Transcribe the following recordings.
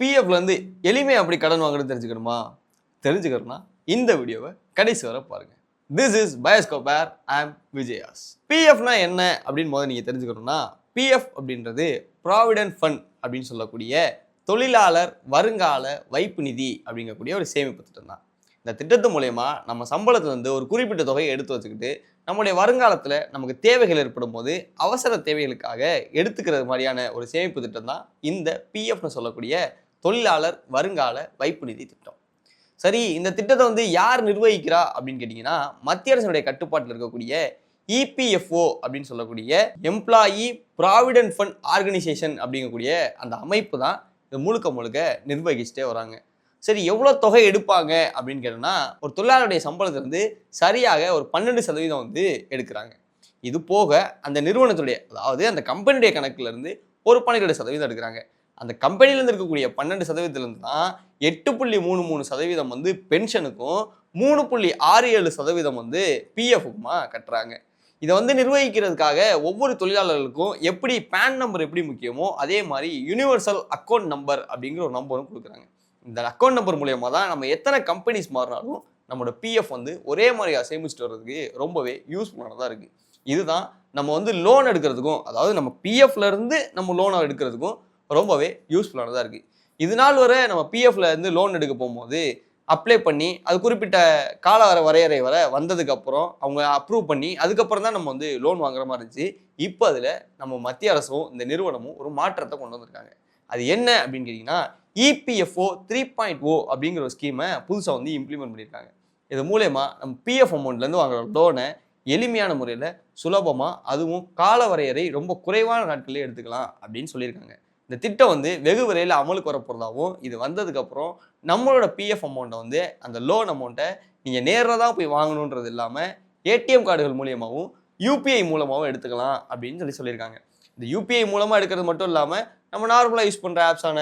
பிஎஃப்லேருந்து எளிமையாக அப்படி கடன் வாங்குறது தெரிஞ்சுக்கணுமா? தெரிஞ்சுக்கணும்னா இந்த வீடியோவை கடைசி வரை பாருங்கள். திஸ் இஸ் பயோஸ்கோப் வேர் ஐ அம் விஜயாஸ். பிஎஃப்னா என்ன அப்படின்னு முதல்ல நீங்கள் தெரிஞ்சுக்கணும்னா, பிஎஃப் அப்படின்றது ப்ராவிடென்ட் ஃபண்ட் அப்படின்னு சொல்லக்கூடிய தொழிலாளர் வருங்கால வைப்பு நிதி அப்படிங்கக்கூடிய ஒரு சேமிப்பு திட்டம் தான். இந்த திட்டத்து மூலயமா நம்ம சம்பளத்துலேருந்து ஒரு குறிப்பிட்ட தொகையை எடுத்து வச்சுக்கிட்டு நம்முடைய வருங்காலத்தில் நமக்கு தேவைகள் ஏற்படும் போது அவசர தேவைகளுக்காக எடுத்துக்கிறது மாதிரியான ஒரு சேமிப்பு திட்டம் தான் இந்த பிஎஃப்னு சொல்லக்கூடிய தொழிலாளர் வருங்கால வைப்பு நிதி திட்டம். சரி, இந்த திட்டத்தை யார் நிர்வகிக்கிறா அப்படின்னு கேட்டிங்கன்னா, மத்திய அரசினுடைய கட்டுப்பாட்டில் இருக்கக்கூடிய இபிஎஃப்ஓ அப்படின்னு சொல்லக்கூடிய எம்ப்ளாயி ப்ராவிடென்ட் ஃபண்ட் ஆர்கனைசேஷன் அப்படிங்கக்கூடிய அந்த அமைப்பு தான் இது முழுக்க முழுக்க நிர்வகிச்சுட்டே வராங்க. சரி, எவ்வளோ தொகை எடுப்பாங்க அப்படின்னு கேட்டோம்னா, ஒரு தொழிலாளருடைய சம்பளத்திலிருந்து சரியாக ஒரு 12% எடுக்கிறாங்க. இது போக அந்த நிறுவனத்துடைய, அதாவது அந்த கம்பெனியுடைய கணக்குலேருந்து ஒரு 12% எடுக்கிறாங்க. அந்த கம்பெனிலேருந்து இருக்கக்கூடிய 12% தான் 8.33% பென்ஷனுக்கும் 3.67% பிஎஃப்க்குமா கட்டுறாங்க. இதை நிர்வகிக்கிறதுக்காக ஒவ்வொரு தொழிலாளர்களுக்கும் எப்படி பேன் நம்பர் எப்படி முக்கியமோ அதே மாதிரி யூனிவர்சல் அக்கௌண்ட் நம்பர் அப்படிங்கிற ஒரு நம்பரும் கொடுக்குறாங்க. இந்த அக்கௌண்ட் நம்பர் மூலயமா தான் நம்ம எத்தனை கம்பெனிஸ் மாறினாலும் நம்மளோட பிஎஃப் ஒரே மாதிரியாக சேமிச்சுட்டு வர்றதுக்கு ரொம்பவே யூஸ்ஃபுல்லானதாக இருக்குது. இதுதான் நம்ம லோன் எடுக்கிறதுக்கும், அதாவது நம்ம பிஎஃப்ல இருந்து நம்ம லோனை எடுக்கிறதுக்கும் ரொம்பவே யூஸ்ஃபுல்லானதாக இருக்குது. இது நாள் வரை நம்ம பிஎஃப்ல இருந்து லோன் எடுக்க போகும்போது அப்ளை பண்ணி அது குறிப்பிட்ட கால வரையறை வரை வந்ததுக்கப்புறம் அவங்க அப்ரூவ் பண்ணி அதுக்கப்புறம் தான் நம்ம லோன் வாங்குற மாதிரி இருந்துச்சு. இப்போ அதில் நம்ம மத்திய அரசும் இந்த நிறுவனமும் ஒரு மாற்றத்தை கொண்டு வந்திருக்காங்க. அது என்ன அப்படின்னு கேட்டிங்கன்னா, இபிஎஃப்ஓ 3.0 அப்படிங்கிற ஒரு ஸ்கீமை புதுசாக இம்ப்ளிமெண்ட் பண்ணியிருக்காங்க. இது மூலயமா நம்ம பிஎஃப் அமௌண்ட்லேருந்து வாங்குற லோனை எளிமையான முறையில் சுலபமாக, அதுவும் கால வரையறை ரொம்ப குறைவான நாட்களிலே எடுத்துக்கலாம் அப்படின்னு சொல்லியிருக்காங்க. இந்த திட்டம் வெகு விரைவில் அமலுக்கு வரப்போகிறதாகவும், இது வந்ததுக்கப்புறம் நம்மளோட பிஎஃப் அமௌண்ட்டை அந்த லோன் அமௌண்ட்டை நீங்கள் நேராக தான் போய் வாங்கணுன்றது இல்லாமல் ஏடிஎம் கார்டுகள் மூலியமாகவும் யூபிஐ மூலமாகவும் எடுத்துக்கலாம் அப்படின்னு சொல்லியிருக்காங்க. இந்த யூபிஐ மூலமாக எடுக்கிறது மட்டும் இல்லாமல் நம்ம நார்மலாக யூஸ் பண்ணுற ஆப்ஸான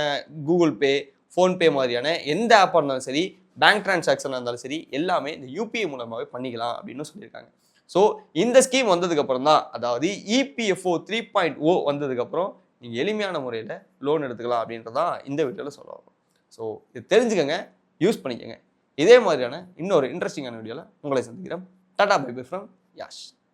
கூகுள் பே, ஃபோன்பே மாதிரியான எந்த ஆப்பாக இருந்தாலும் சரி, பேங்க் டிரான்சாக்ஷனாக இருந்தாலும் சரி, எல்லாமே இந்த யூபிஐ மூலமாகவே பண்ணிக்கலாம் அப்படின்னு சொல்லியிருக்காங்க. ஸோ இந்த ஸ்கீம் வந்ததுக்கப்புறம் தான், அதாவது இபிஎஃப்ஓ 3.0 வந்ததுக்கப்புறம் நீங்கள் எளிமையான முறையில் லோன் எடுத்துக்கலாம் அப்படின்றதான் இந்த வீடியோவில் சொல்லுவாங்க. ஸோ இது தெரிஞ்சுக்கங்க, யூஸ் பண்ணிக்கோங்க. இதே மாதிரியான இன்னொரு இன்ட்ரெஸ்டிங்கான வீடியோவில் உங்களை சந்திக்கிறேன். Tata bye bye from Yash.